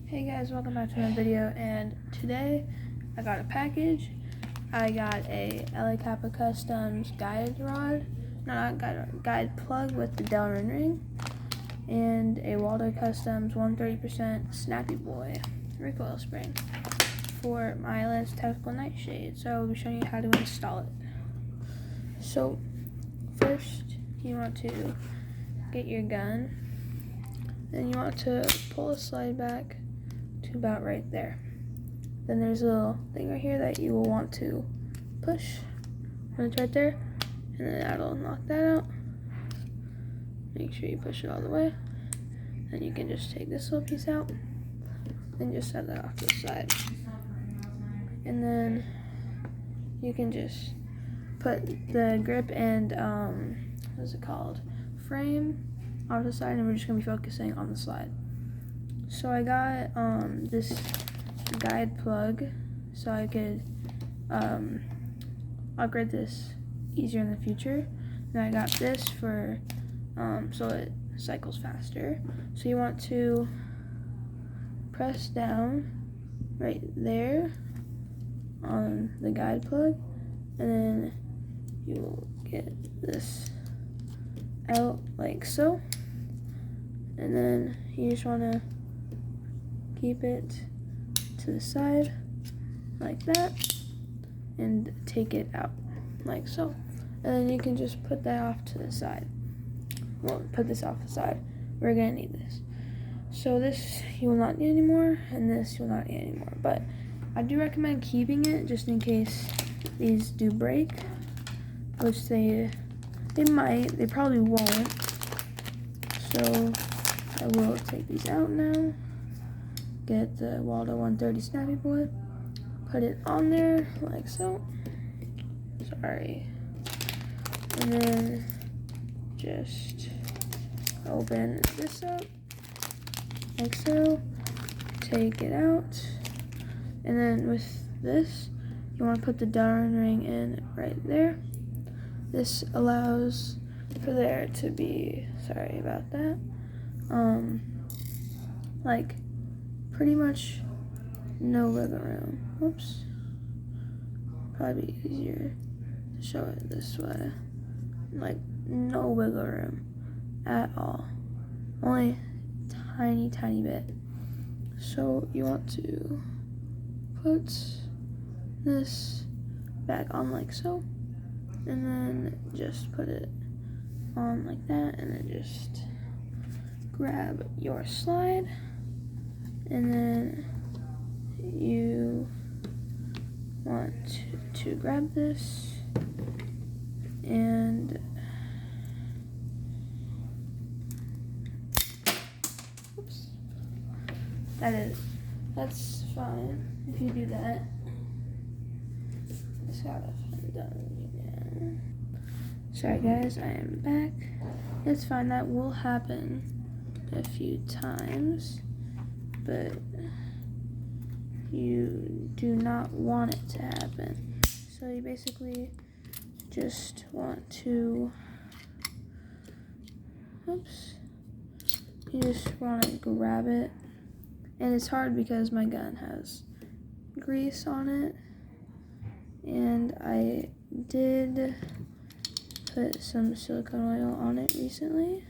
Hey guys, welcome back to my video, and today I got a package. I got a LA Kappa Customs guide rod, guide plug with the Delrin ring, and a Waldo Customs 130% Snappy Boy recoil spring for my Lance Tactical Nightshade. So I'll be showing you how to install it. So first you want to get your gun, and you want to pull the slide back to about right there. Then there's a little thing right here that you will want to push when it's right there, and then that'll knock that out. Make sure you push it all the way. Then you can just take this little piece out and just set that off to the side. And then you can just put the grip and what's it called? Frame off the side, and we're just gonna be focusing on the slide. So I got this guide plug so I could upgrade this easier in the future. And I got this for so it cycles faster. So you want to press down right there on the guide plug, and then you will get this out like so, and then you just want to keep it to the side like that and take it out like so, and then you can just put that off to the side. Well, put this off the side. We're gonna need this. So this you will not need anymore, and this you will not need anymore, but I do recommend keeping it just in case these do break, which they might, they probably won't. So I will take these out now. Get the Waldo 130 Snappy Boy, put it on there like so. Sorry. And then just open this up like so. Take it out. And then with this, you want to put the Delrin ring in right there. This allows for there to be, sorry about that, like pretty much no wiggle room. Oops. Probably be easier to show it this way. Like no wiggle room at all. Only tiny bit. So you want to put this back on like so, and then just put it on like that, and then just grab your slide, and then you want to grab this and oops, that's fine if you do that. Just gotta find it again. Sorry guys, I am back. It's fine, that will happen a few times, but you do not want it to happen. So you basically just want to, oops, you just want to grab it, and it's hard because my gun has grease on it, and I did put some silicone oil on it recently,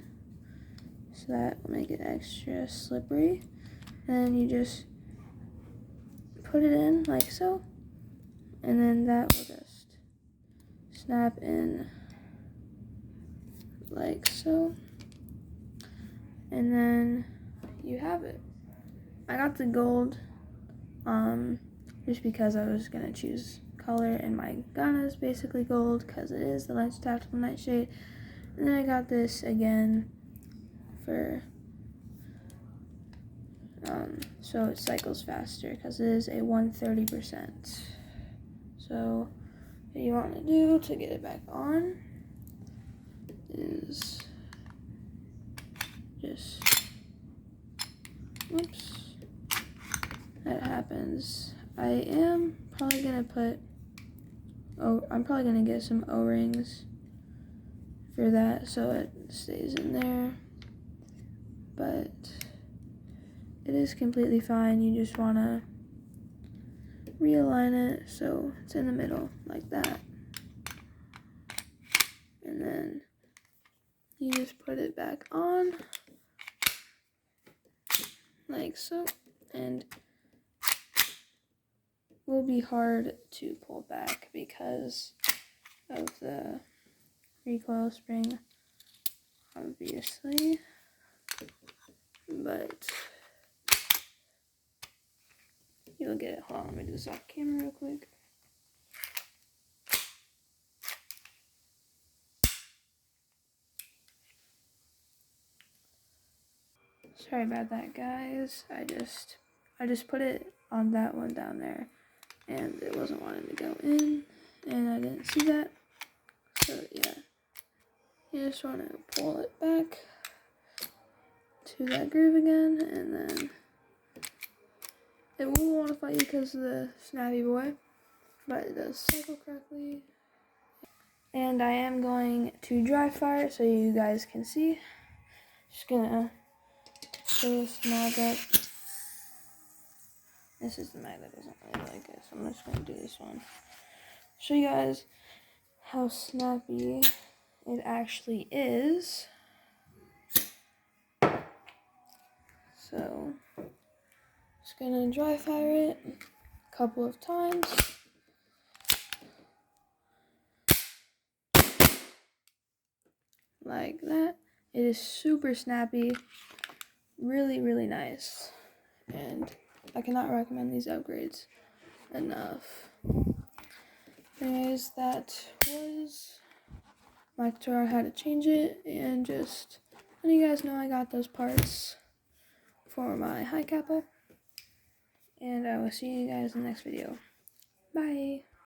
so that will make it extra slippery. And then you just put it in like so, and then that will just snap in like so, and then you have it. I got the gold just because I was gonna choose color, and my gun is basically gold because it is the Lance Tactical Nightshade. And then I got this again for so it cycles faster because it is a 130%. So what you want to do to get it back on is just, oops, that happens. I am probably gonna put, I'm probably gonna get some O-rings for that so it stays in there, but it is completely fine. You just want to realign it so it's in the middle like that, and then you just put it back on like so, and will be hard to pull back because of the recoil spring, obviously, but you'll get it. Hold on, let me do this off camera real quick. Sorry about that, guys. I just put it on that one down there, and it wasn't wanting to go in, and I didn't see that. So yeah, you just want to pull it back to that groove again, and then it will want to fight you because of the snappy boy, but it does cycle correctly. And I am going to dry fire so you guys can see. Just gonna pull this mag up. This is the mag that doesn't really like it, so I'm just gonna do this one. Show you guys how snappy it actually is. So, just gonna dry fire it a couple of times. Like that. It is super snappy, really, really nice, and I cannot recommend these upgrades enough. Anyways, that was my tutorial on how to change it, and just letting you guys know I got those parts for my high capo, and I will see you guys in the next video. Bye!